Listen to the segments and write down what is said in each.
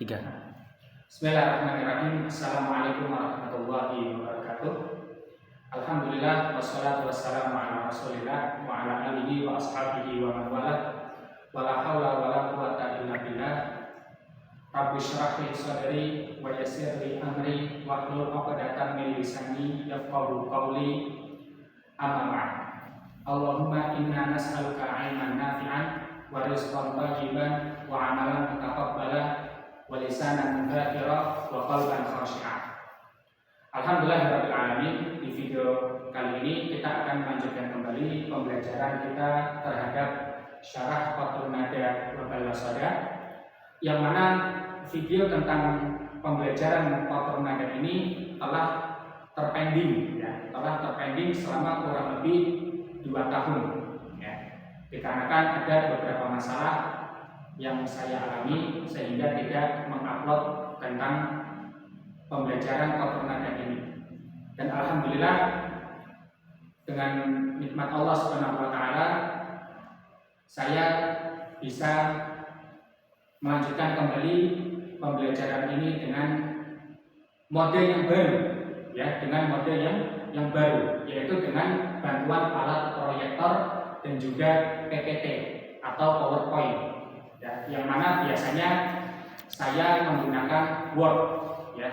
Tiga. Bismillahirrahmanirrahim. Assalamualaikum warahmatullahi wabarakatuh. Alhamdulillah wassalatu wassalamu ala Rasulillah wa ala alihi wa ashabihi wa man wala. Wala haula wala quwwata illa billah. Rabbi shrah li sadri wa yassir li amri wahlul 'uqdatam min lisani yafqahu qawli. Amma ba'd. Allahumma inna nas'aluka 'ilman nafi'an wa rizqan thayyiban wa 'amalan mutaqabbalan wa lisanan dzakira wa qalban khashi'a. Alhamdulillahirabbil alamin. Di video kali ini kita akan melanjutkan kembali pembelajaran kita terhadap Syarah Qatrun Nada wa Ballasada, yang mana video tentang pembelajaran Qatrun Nada ini telah terpending selama kurang lebih 2 tahun ya. Dikarenakan ada beberapa masalah yang saya alami sehingga tidak mengupload tentang pembelajaran Qatrun Nada ini. Dan alhamdulillah dengan nikmat Allah Subhanahu wa taala saya bisa melanjutkan kembali pembelajaran ini dengan mode yang baru ya, dengan mode yang baru, yaitu dengan bantuan alat proyektor dan juga PPT atau PowerPoint ya, yang mana biasanya saya menggunakan Word ya,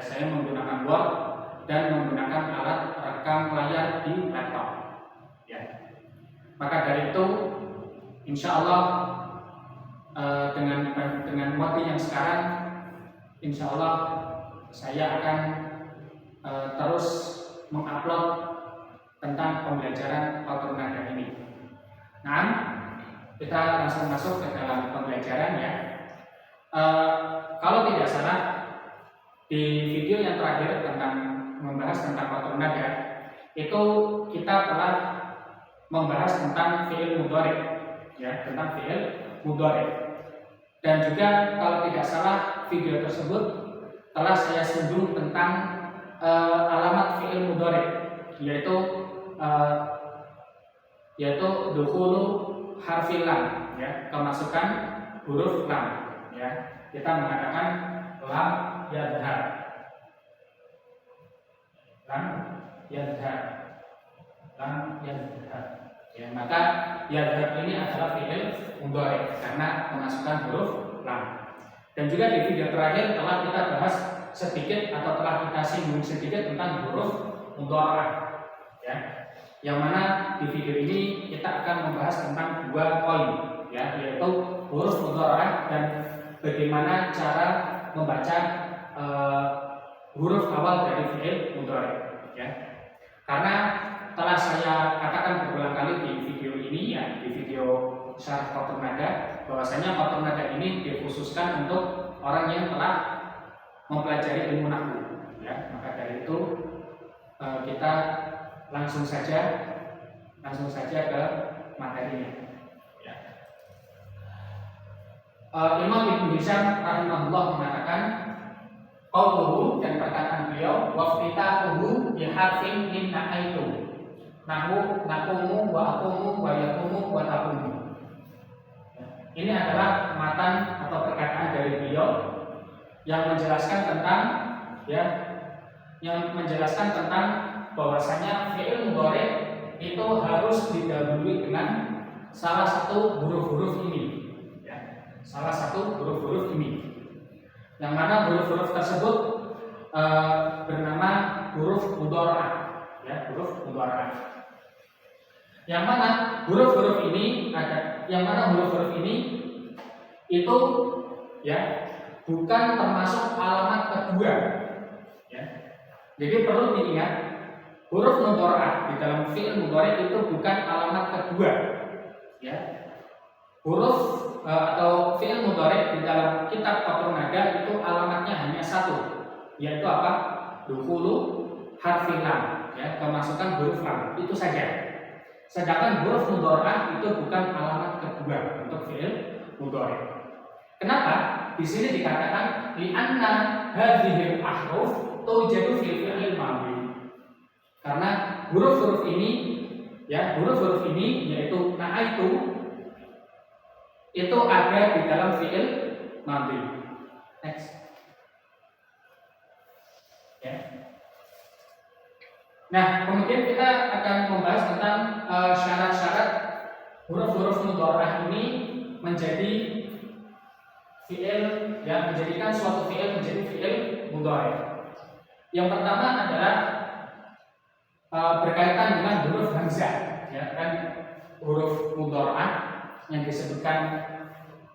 dan menggunakan alat rekam layar di laptop ya. Maka dari itu insya Allah dengan mode yang sekarang insya Allah saya akan terus mengupload tentang pembelajaran Qatrun Nada ini. Nah, kita langsung masuk ke dalam pembelajaran ya. Kalau tidak salah di video yang terakhir tentang membahas tentang Qatrun Nada itu kita telah membahas tentang fi'il mudhari ya, tentang fi'il mudhari. Dan juga kalau tidak salah video tersebut telah saya singgung tentang alamat fi'il mudhari, yaitu dukhulu harfil lam ya, kemasukan huruf lam ya. Kita mengatakan lam yadhhar, ya, maka yadhhar ini adalah fi'il mudhari karena kemasukan huruf lam. Dan juga di video terakhir telah kita bahas sedikit atau telah kita singgung sedikit tentang huruf mudhara'ah ya, yang mana di video ini kita akan membahas tentang 2 poin ya, yaitu huruf mudhara'ah dan bagaimana cara membaca huruf awal dari fi'il mudhari ya. Karena telah saya katakan berulang kali di video ini ya, di video Syarah Qatrun Nada, bahwasanya Qatrun Nada ini dikhususkan untuk orang yang telah mempelajari ilmu nahwu ya. Maka dari itu kita langsung saja ke materinya ya. Imam Ibnu Hisham rahimahullah mengatakan qauluhu, dan perkataan beliau, wafitahu biharfin min na'aitu nahwu naqumu wa aqumu wa yaqumu wa taqumu. Ini adalah matan atau perkataan dari beliau yang menjelaskan tentang bahwasanya fi'il mudhari itu harus didahului dengan salah satu huruf-huruf ini ya, salah satu huruf-huruf ini, yang mana huruf-huruf tersebut bernama huruf mudhara'ah ya, huruf mudhara'ah. Yang mana huruf-huruf ini itu ya bukan termasuk alamat kedua ya. Jadi perlu diingat, huruf mudhara'ah di dalam fi'il mudhari itu bukan alamat kedua ya. Huruf atau fi'il mudhari di dalam kitab Qatrun Nada itu alamatnya hanya satu, yaitu apa? Dukhulu harfil lam ya, kemasukan huruf lam, itu saja. Sedangkan huruf mudhara'ah itu bukan alamat kedua untuk fi'il mudhari. Kenapa? Di sini dikatakan li'anna hadhil ahruf tujadu fil fi'il madhi. Karena huruf-huruf ini yaitu na'aitu itu ada di dalam fi'il madhi. Next. Nah, kemudian kita akan membahas tentang syarat-syarat huruf-huruf mudhari'ah ini menjadi fi'il, ya, menjadikan suatu fi'il menjadi fi'il mudhari'. Yang pertama adalah berkaitan dengan huruf hamzah, ya kan, huruf mudhari'ah yang disebutkan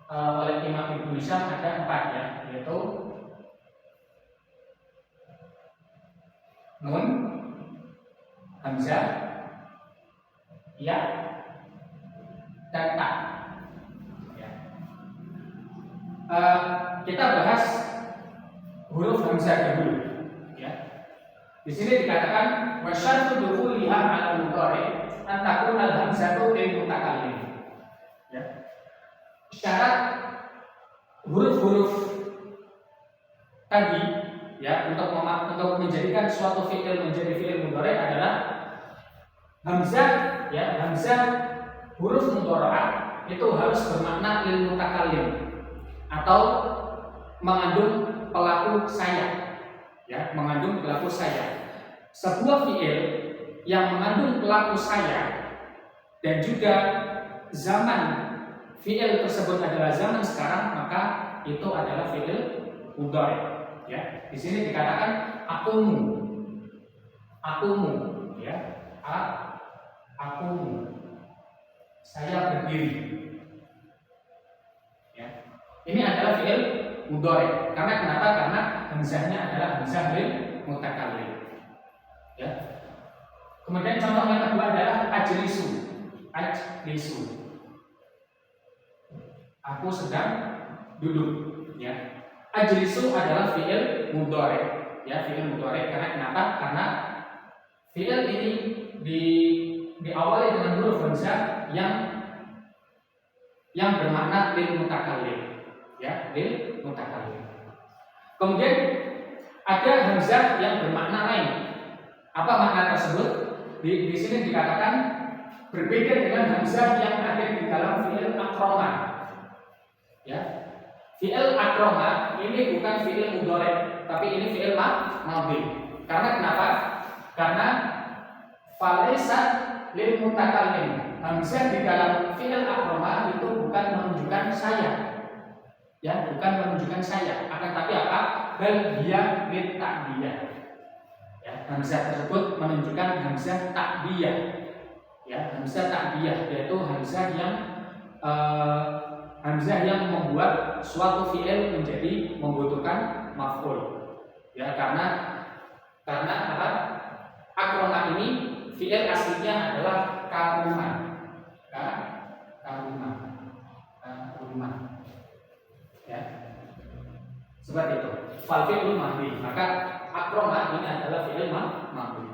oleh Imam Ibnu Hisham ada 4, ya, yaitu nun, hamzah, ya, dan ta. Ya. Kita bahas huruf hamzah dahulu. Ya. Di sini dikatakan wasyartu dukhuliha 'ala mudhari' an takuna al-hamzatu lil mutakallim. Ya. Syarat huruf-huruf tadi, ya, untuk menjadikan suatu fi'il menjadi fi'il mudhari' adalah hamzah, ya, hamzah huruf mudhari'ah itu harus bermakna lil mutakallim atau mengandung pelaku saya, ya, mengandung pelaku saya. Sebuah fi'il yang mengandung pelaku saya dan juga zaman fi'il tersebut adalah zaman sekarang, maka itu adalah fi'il mudhari'. Ya, di sini dikatakan akumu, ya, akumu, saya berdiri. Ya, ini adalah fi'il mudhari'. Karena kenapa? Karena hamzahnya adalah hamzah lil mutakallim. Ya. Kemudian contoh yang kedua adalah ajlisu. Aku sedang duduk. Ya. Ajlisu adalah fi'il mudhari', ya, fi'il mudhari'. Karena kenapa? Karena fi'il ini diawali dengan huruf hamzah yang bermakna lil mutakallim, ya, lil mutakallim. Kemudian ada hamzah yang bermakna lain. Apa makna tersebut? Di sini dikatakan berbeda dengan hamzah yang ada di dalam fi'il akroma. Ya. Fi'il akroma ini bukan fi'il mudhari', tapi ini fi'il madhi. Karena kenapa? Karena falaisa lil mutakallim. Hamzah di dalam fi'il akroma itu bukan menunjukkan saya. Ya, bukan menunjukkan saya. Akan tapi apa? Bal hiya lit ta'diyah. Ya, hamzah tersebut menunjukkan hamzah ta'diyah. Ya, hamzah ta'diyah yaitu hamzah yang membuat suatu fi'il menjadi membutuhkan maf'ul. Ya, karena apa? Akroma ini fi'il aslinya adalah karuma. Ya. Seperti itu. Fal fi'lul madhi. Maka akroma ini adalah fi'il madhi.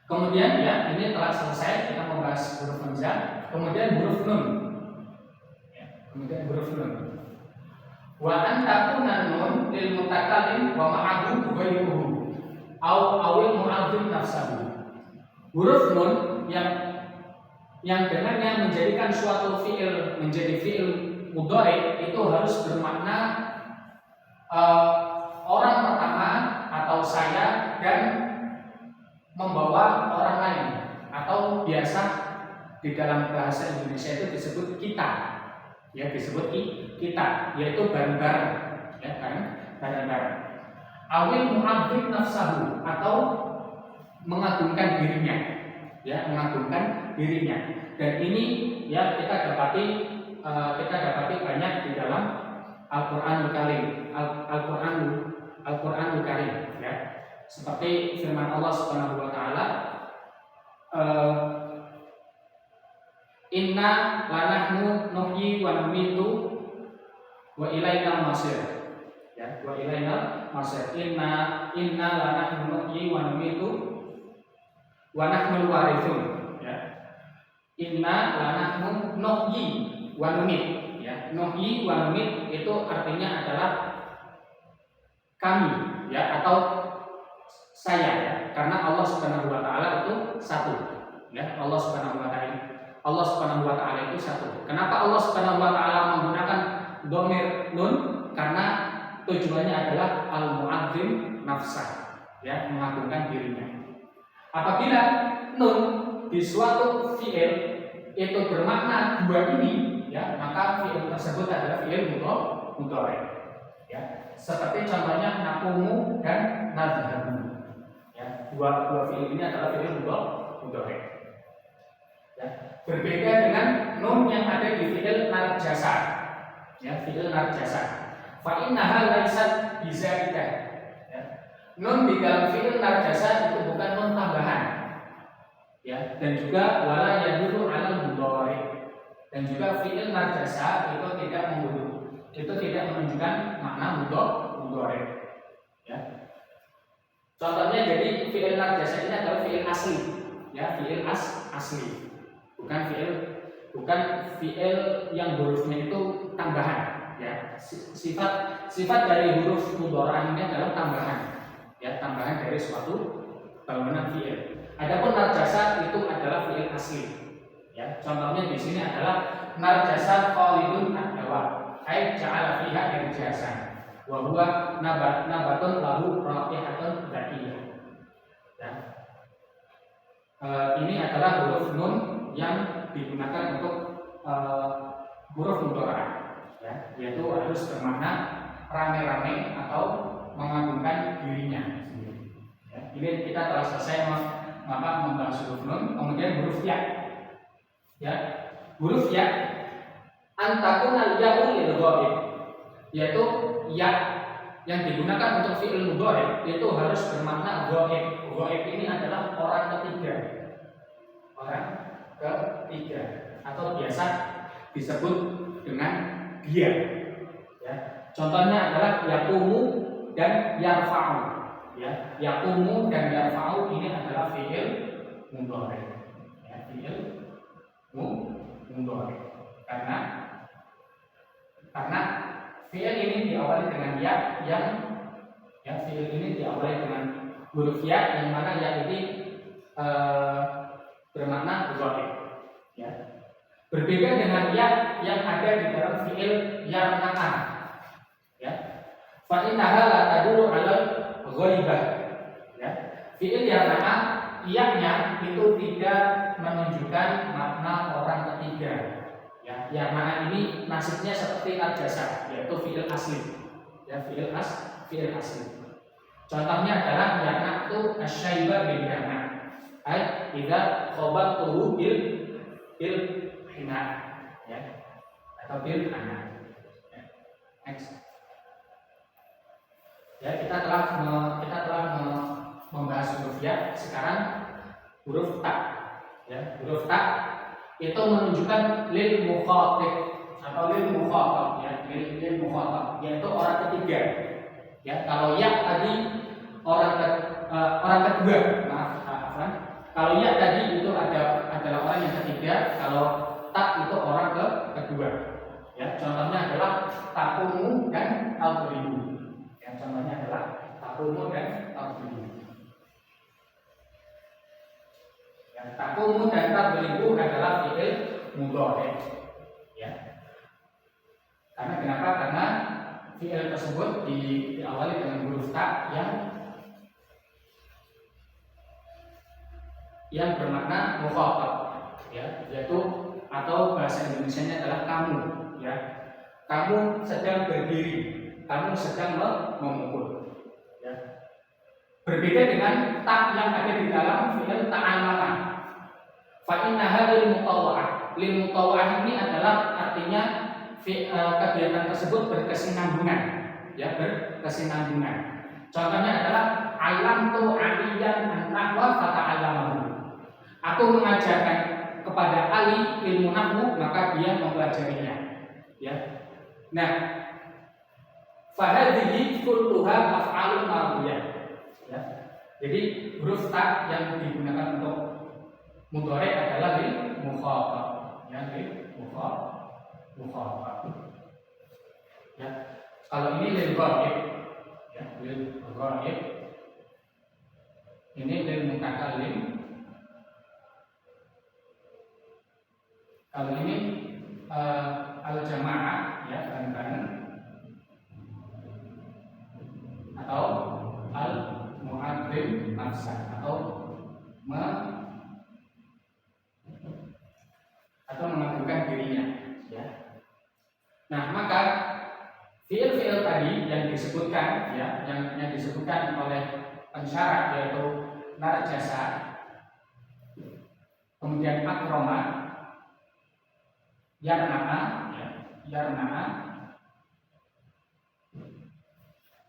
Kemudian, ya, ini telah selesai kita membahas huruf hamzah. Kemudian huruf nun. Kemudian huruf nun. Wa an takuna nun lil mutakallim wa ma'ahu ghayruhu awil mu'adzim nafsahu. Huruf nun yang dengannya menjadikan suatu fi'il menjadi fi'il mudhari' itu harus bermakna orang pertama atau saya dan membawa orang lain, atau biasa di dalam bahasa Indonesia itu disebut kita. Ya, disebut kita, yaitu bareng-bareng, ya kan, bareng-bareng. Awil mu'adzim nafsahu, atau mengagungkan dirinya, ya, mengagungkan dirinya. Dan ini, ya, kita dapati banyak di dalam Al-Qur'anul Karim, Al-Qur'anul Karim, ya. Seperti firman Allah Subhanahu wa taala, inna lanahnu nuhyi wa numitu wa ilainal masir. Ya, wa ilainal masir. Inna lanahnu nuhyi wa numitu wa nahnul warithun. Ya. Inna lanahnu nuhyi wa numit. Ya, nuhyi wa numit itu artinya adalah kami, ya, atau saya, ya. Karena Allah Subhanahu wa taala itu satu. Ya, Allah Subhanahu wa taala itu satu. Kenapa Allah Subhanahu wa taala menggunakan dhamir nun? Karena tujuannya adalah al-mu'adzim nafsah, ya, mengagungkan dirinya. Apabila nun di suatu fi'il itu bermakna dua ini, ya, maka fi'il tersebut adalah fi'il mudhari. Ya, seperti contohnya naqumu dan nadhhabu. Ya, dua fi'il ini adalah fi'il mudhari. Ya, berbeda dengan nun yang ada di fi'il narjasa. Ya, fi'il narjasa. Fa innaha laysat bizaidah. Ya. Nun di dalam fi'il narjasa itu bukan nun tambahan. Ya, dan juga wala yadullu 'alal mudhari. Dan juga fi'il narjasa itu tidak menunjukkan makna mudhari. Ya. Contohnya, jadi fi'il narjasa ini adalah fi'il asli. Ya, fi'il asli. Bukan fi'il yang hurufnya itu tambahan, ya. Sifat dari huruf mudhari ini adalah tambahan, ya, tambahan dari suatu bangunan fi'il. Adapun narjasa itu adalah fi'il asli, ya. Contohnya di sini adalah narjasa khalidun ad-dawa, ai ja'ala fiha irjasan wa huwa nabatun lahu raihatun dzakiyah. Ya. Ini adalah huruf nun yang digunakan untuk huruf mudhari, ya, yaitu harus bermakna rame-rame atau mengagungkan dirinya sendiri. Ya, ini kita telah selesai membahas huruf nun. Kemudian huruf ya, ya, huruf ya antakun al-ya'u lil ghaib, yaitu ya yang digunakan untuk fi'il mudhari itu harus bermakna ghaib. Ghaib ini adalah orang ketiga. Atau biasa disebut dengan dia, ya. Contohnya adalah yaqumu dan yarfa'u, ya. Yaqumu dan yarfa'u ini adalah fi'il mudhari, ya, fi'il mudhari karena fi'il ini diawali dengan ya yang, ya, fi'il ini diawali dengan huruf ya yang mana ya ini bermakna ghaib, ya. Berbeda dengan ya yang ada di dalam fi'il yarna'a, ya. Fa innaha la tadullu 'ala ghaibah, ya. Fi'il yarna'a ya-nya itu tidak menunjukkan makna orang ketiga, ya. Yarna'a ini nasibnya seperti al-jasa, yaitu fi'il asli, ya, fi'il asli. Contohnya adalah yarna' itu asy-syaiba bil yarna'. Ai idza khabatuhu bil hina, ya, atau bil hana. Next. Ya, kita telah membahas huruf ya. Sekarang huruf ta. Ya, huruf ta itu menunjukkan lil mukhatab atau lil mukhatab, ya, lil mukhatab, yaitu orang ketiga. Ya, kalau ya tadi orang kedua, kalau ya tadi itu adalah orang yang ketiga, kalau tak itu orang kedua. Ya, contohnya adalah taqumu dan tadribu. Ya, contohnya adalah taqumu dan tadribu. Ya, taqumu dan tadribu adalah fi'il mudhari. Ya. Kenapa? Karena fi'il tersebut diawali dengan huruf ta yang bermakna mukhatab, ya, yaitu atau bahasa Indonesianya adalah kamu, ya. Kamu sedang berdiri, kamu sedang memukul, ya. Berbeda dengan ta yang ada di dalam fi'il ta'allama. Fa innaha lil mutawwa'ah. Lil mutawwa'ah ini adalah artinya kegiatan tersebut berkesinambungan, ya, berkesinambungan. Contohnya adalah alamtu aliyan an-nahwa fata'allamahu. Aku mengajarkan kepada Ali ilmu nahwu, maka dia mempelajarinya, ya. Nah, fahadhihi kulluha af'alun madhiyah, ya. Jadi huruf ta yang digunakan untuk mudhari adalah lil mukhatab, ya, lil mukhatab. Ya. Kalau ini lil ghaib, ya, lil ghaib. Ini lil mutakallim. Kalau ini al-jamaah, ya, bareng-bareng, atau al-mu'adzim nafsah, atau atau mengagungkan dirinya, ya. Nah, maka fiil-fiil tadi yang disebutkan, ya, yang disebutkan oleh pensyarat yaitu narjasa, kemudian akroma, yarna'a, ya, yarna'a,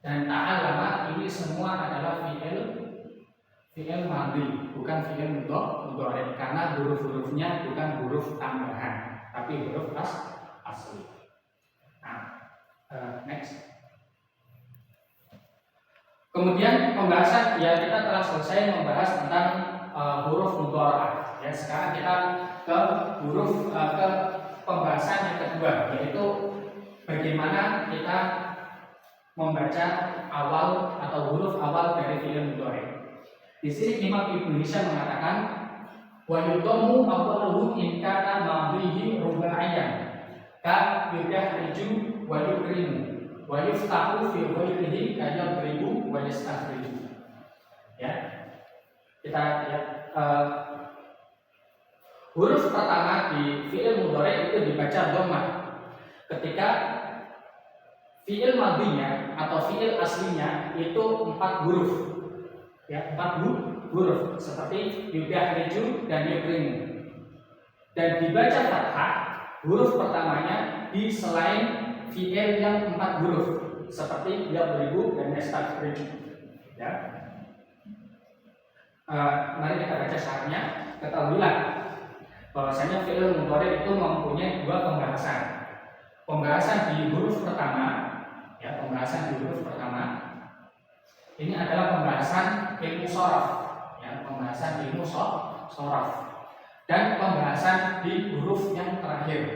dan ta'allama, ini semua adalah fiil madhi, bukan fiil mudhari, karena huruf-hurufnya bukan huruf tambahan, tapi huruf asli. Nah, next. Kemudian pembahasan, ya, kita telah selesai membahas tentang huruf mudhari'ah. Ya, sekarang kita ke pembahasan yang kedua, yaitu bagaimana kita membaca awal atau huruf awal dari fiil mudhari'. Di sini Imam Ibnu Hisham mengatakan wa yudhammu awwaluhu in kana madhihi ruba'iyyan ka yudahriju wa yukrimu wa yuftahu fi ghairihi ka yadribu wa yastakhriju. Ya. Kita lihat huruf pertama di fiil mudhari' itu dibaca dhammah. Ketika fiil madhinya atau fiil aslinya itu 4 huruf. Ya, 4 huruf seperti yudahriju dan yukrimu. Dan dibaca fathah huruf pertamanya di selain fiil yang 4 huruf seperti yadribu dan yastakhriju. Ya. Mari kita baca syaratnya. Ketahuilah bahwasanya fiil mudhari' itu mempunyai 2 pembahasan. Pembahasan di huruf pertama, ya, pembahasan di huruf pertama ini adalah pembahasan ilmu shoraf, ya, pembahasan ilmu shoraf, dan pembahasan di huruf yang terakhir.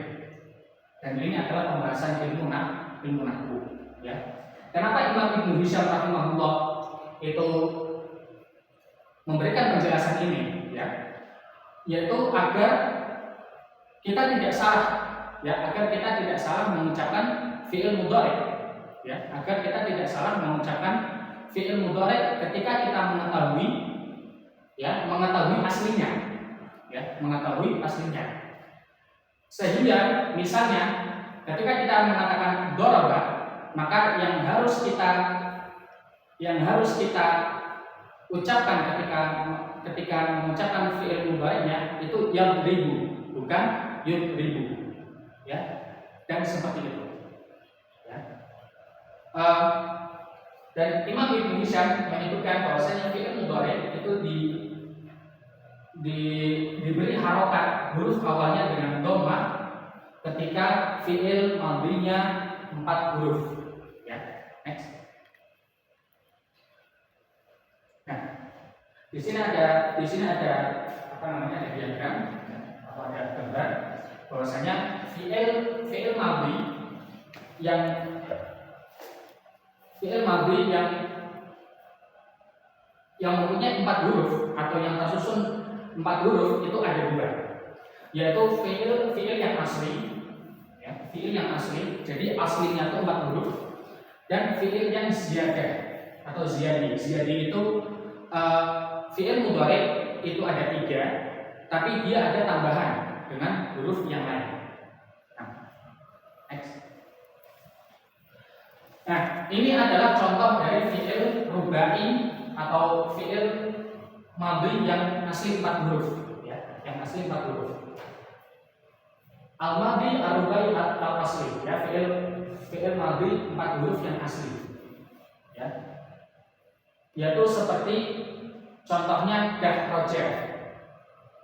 Dan ini adalah pembahasan ilmu nahwu, ya. Kenapa Imam Ibnu Hisham rahimahullah itu memberikan penjelasan ini, ya, yaitu agar kita tidak salah, ya, agar kita tidak salah mengucapkan fiil mudhari', ya, agar kita tidak salah mengucapkan fiil mudhari' ketika kita mengetahui, ya, mengetahui aslinya, ya, mengetahui aslinya. Sehingga misalnya ketika kita mengatakan daraba, maka yang harus kita ucapkan ketika mengucapkan fiil mudhari'nya itu yadribu, bukan yudribu, ya, dan seperti itu, ya. Dan Imam Ibnu Hisham menyebutkan bahwasanya fiil mudhari' itu diberi harokat huruf awalnya dengan dhammah ketika fiil madhinya 4 huruf, ya. Next. Nah, di sini ada apa namanya, ada diagram atau ada gambar bahwasanya fiil madhi yang mempunyai 4 huruf atau yang tersusun 4 huruf itu ada 2, yaitu fiil yang asli, ya, fiil yang asli, jadi aslinya itu 4 huruf, dan fiil yang ziyadah atau ziyadi. Ziyadi itu fiil mudhari' itu ada 3, tapi dia ada tambahan dengan huruf yang lain. Nah, ini adalah contoh dari fiil rubai atau fiil madhi yang asli 4 huruf, ya, yang asli 4 huruf. Al-madhi al-rubai al-asli, ya, fiil madhi 4 huruf yang asli, ya. Yaitu seperti contohnya dahroja.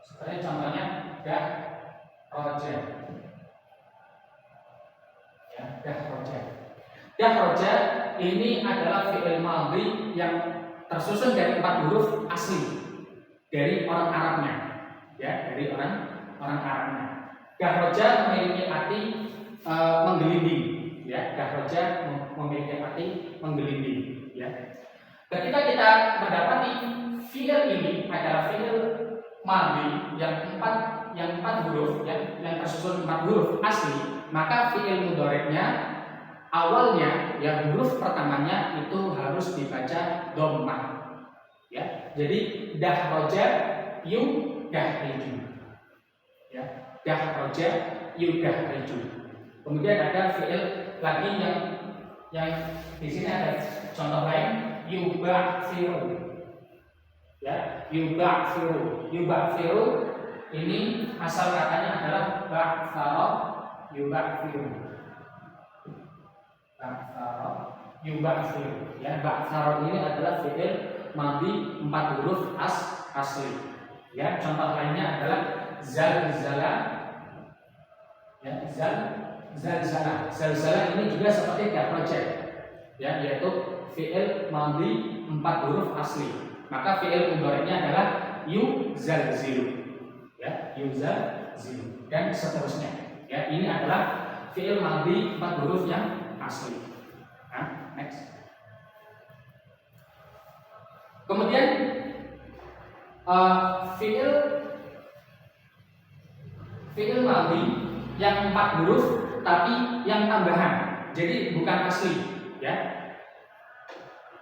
Seperti contohnya dahroja. Ya, dahroja. Dahroja ini adalah fiil madhi yang tersusun dari 4 huruf asli dari orang Arabnya, ya, dari orang Arabnya. Dahroja memiliki arti menggelinding, ya. Dahroja memiliki arti menggelinding, ya. Ketika kita mendapati fiil ini adalah fiil madhi yang 4 huruf, yang tersusun 4 huruf asli, maka fiil mudhari'nya awalnya, ya, huruf pertamanya itu harus dibaca dhammah, ya. Jadi dahroja yudahriju. Ya, dahraja yudahriju. Kemudian ada fi'il lagi yang di sini ada contoh lain, yuba'firu. Ya, yuba'firu. Yuba'firu ini asal katanya adalah ba'fara yuba'firu. Ba'fara yuba'firu. Ya, ba'fara ini adalah fi'il madhi 4 huruf asli. Ya, contoh lainnya adalah zalzala. Ya, zalzala ini juga seperti dahraja. Ya, yaitu fi'il madhi 4 huruf asli. Maka fi'il mudhari'nya adalah yuzalzilu. Ya, yuzalzilu dan seterusnya. Ya, ini adalah fi'il madhi 4 huruf yang asli. Nah, next. Kemudian fi'il madhi yang 4 huruf tapi yang tambahan. Jadi bukan asli, ya.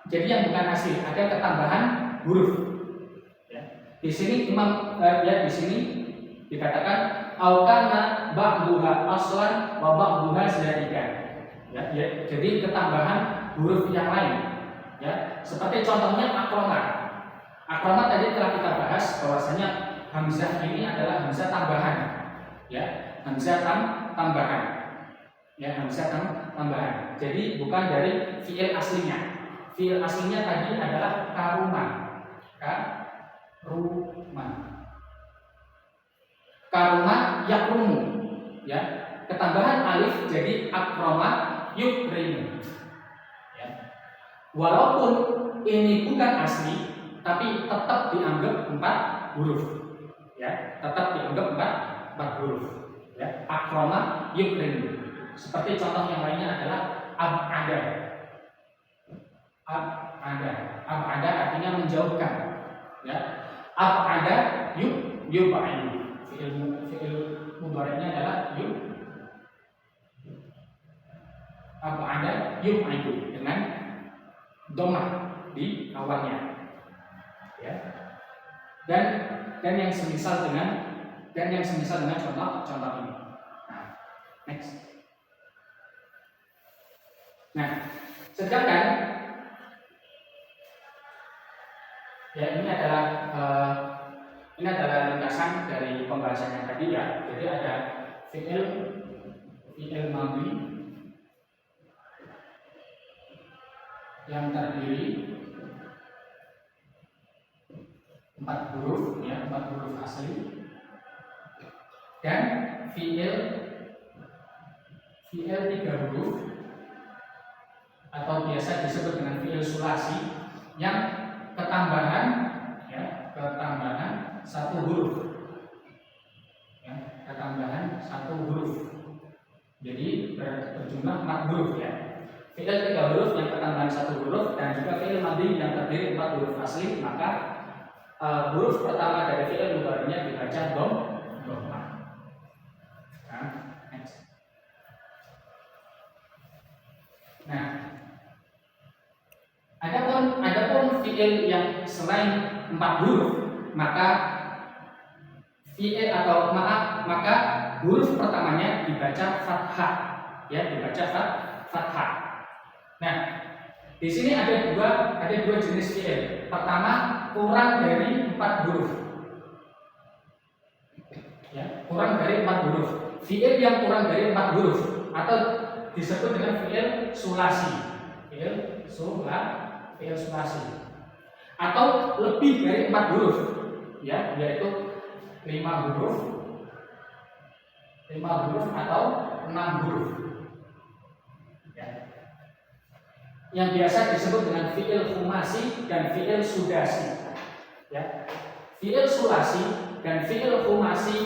Jadi yang bukan asli, ada ketambahan huruf. Ya. Di sini di sini dikatakan aukana ba'duha aslan wa ba'duha zaidan. Ya, jadi ketambahan huruf yang lain. Ya, seperti contohnya akroma. Akroma tadi telah kita bahas bahwasanya hamzah ini adalah hamzah tambahan. Ya, hamzah tambahan. Ya, hamzah tambahan. Jadi bukan dari fi'il aslinya. Fi'il aslinya tadi adalah karuma. Karuma yakrumu. Ya, ketambahan alif jadi akroma yukrimu. Ya. Walaupun ini bukan asli, tapi tetap dianggap 4 huruf. Ya, tetap dianggap 4 huruf. Ya, akroma yukrimu. Seperti contoh yang lainnya adalah ab'ada. Ab'ada artinya menjauhkan. Ya, ab'ada yub'idu. Fi'il mudhari'nya adalah ab'ada yub'idu dengan dhammah di awalnya. Ya. Dan yang semisal dengan contoh ini. Nah, next. Nah, sedangkan ya ini adalah ringkasan dari pembahasan yang tadi ya. Jadi ada fi'il madhi yang terdiri 4 huruf, ya, 4 huruf asli, dan fi'il 3 huruf atau biasa disebut dengan fi'il sulasi yang ketambahan 1 huruf. Ya, ketambahan 1 huruf. Jadi berjumlah 4 huruf ya. Fi'il 3 huruf yang ketambahan 1 huruf dan juga fi'il madhi yang terdiri 4 huruf asli, maka huruf pertama dari fi'il mudhari'nya dibaca dhammah. Nah, next. Nah, adapun fi'il yang selain 4 huruf, maka huruf pertamanya dibaca fathah, ya, dibaca fathah. Nah, di sini ada dua jenis fi'il. Pertama, kurang dari 4 huruf. Ya, kurang dari 4 huruf. Fi'il yang kurang dari 4 huruf atau disebut dengan fi'il sulasi. Fi'il sulasi. Atau lebih dari 4 huruf. Ya, yaitu 5 huruf atau 6 huruf. Yang biasa disebut dengan fi'il khumasi dan fi'il sudasi. Ya. Fi'il sulasi dan fi'il khumasi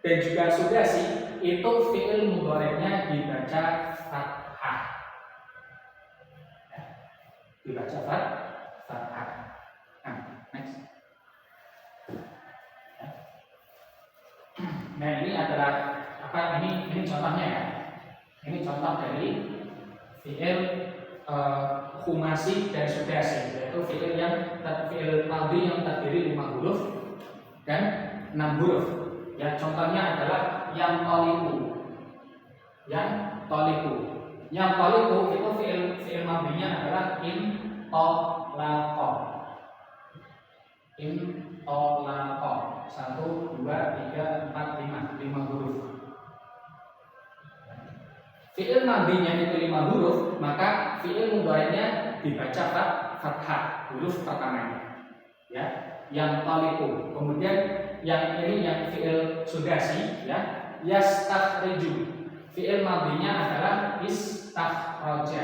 dan juga sudasi itu fi'il mudhari'nya dibaca fathah. Ya. Dibaca fathah. Nah, next. Ya. Nah, ini adalah ini contohnya ya. Ini contoh dari fi'il khumasi dan sudasi, yaitu fi'il madhi yang terdiri 5 huruf dan 6 huruf. Ya, contohnya adalah yang toliku. Yang toliku. Yang toliku itu fiil madhinya adalah in tolaqa. In tolaqa. 1, 2, 3, 4, 5. 5 huruf. Fiil madhinya itu 5 huruf, maka fiil mudhari'nya dibaca fathah, huruf pertamanya. Ya, yang toliku. Kemudian yang ini yang fiil sudasi, ya, yastakhriju. Fiil madhinya adalah istakhraja.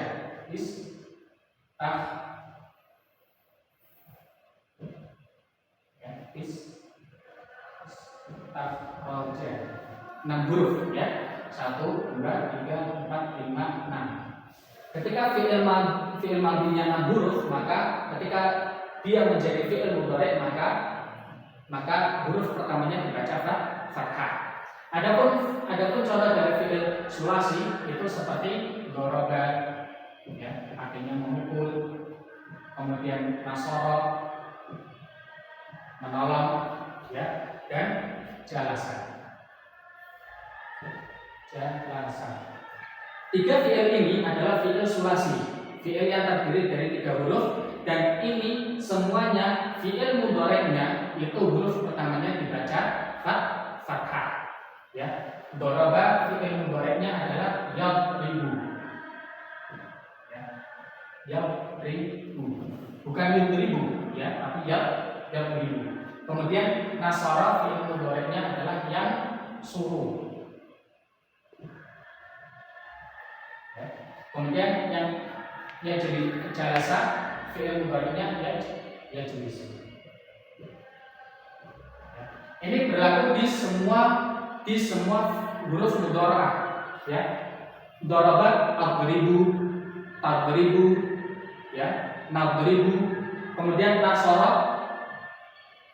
Istakhraja. 6 huruf, ya. 1, 2, 3, 4, 5, 6. Ketika fiil madhinya 6 huruf, maka ketika dia menjadi fiil mudhari' maka huruf pertamanya dibaca fathah. Adapun contoh dari fiil sulasi itu seperti doroba, ya, artinya memukul, kemudian nasara, menolong, ya, dan jalasa. 3 fiil ini adalah fiil sulasi, fiil yang terdiri dari 3 huruf, dan ini semuanya fiil mudhari'nya itu huruf pertamanya dibaca fathah. Ya, doraba fiil mudhari'nya adalah yadribu. Ya, yadribu, bukan yudribu, ya, tapi yadribu. Kemudian nasara fiil mudhari'nya adalah yang suruh. Kemudian yang jadi jalasa fiil mudhari'nya ya jenis. Ini berlaku di semua huruf mudhari'ah, ya. Daraba adribu, tadribu, ya, nadribu. Kemudian nasara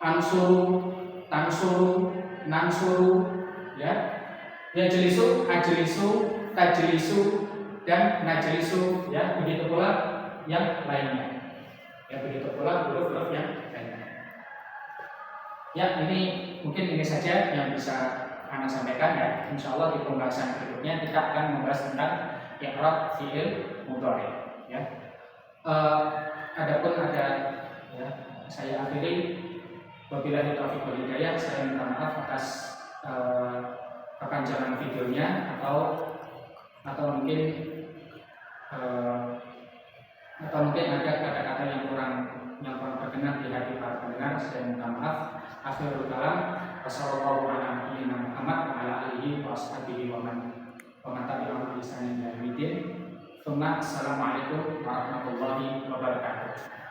ansuru, tansuru, nansuru, ya. Yajlisu, ajlisu, tajlisu, dan najlisu, ya, begitu pula yang lainnya. Ya, begitu pula huruf-huruf yang lainnya. Ya, mungkin ini saja yang bisa Anda sampaikan, ya. Insya Allah di pembahasan berikutnya kita akan membahas tentang i'rab fiil mudhari', ya. Adapun ya, saya akhiri, wabillahi taufiq wal hidayah. Saya minta maaf atas kepanjangan videonya atau mungkin ada kata-kata yang kurang berkenan di hati para pendengar. Saya minta maaf. Akhirul kalam, wassalamualaikum warahmatullahi wabarakatuh. Assalamualaikum warahmatullahi wabarakatuh.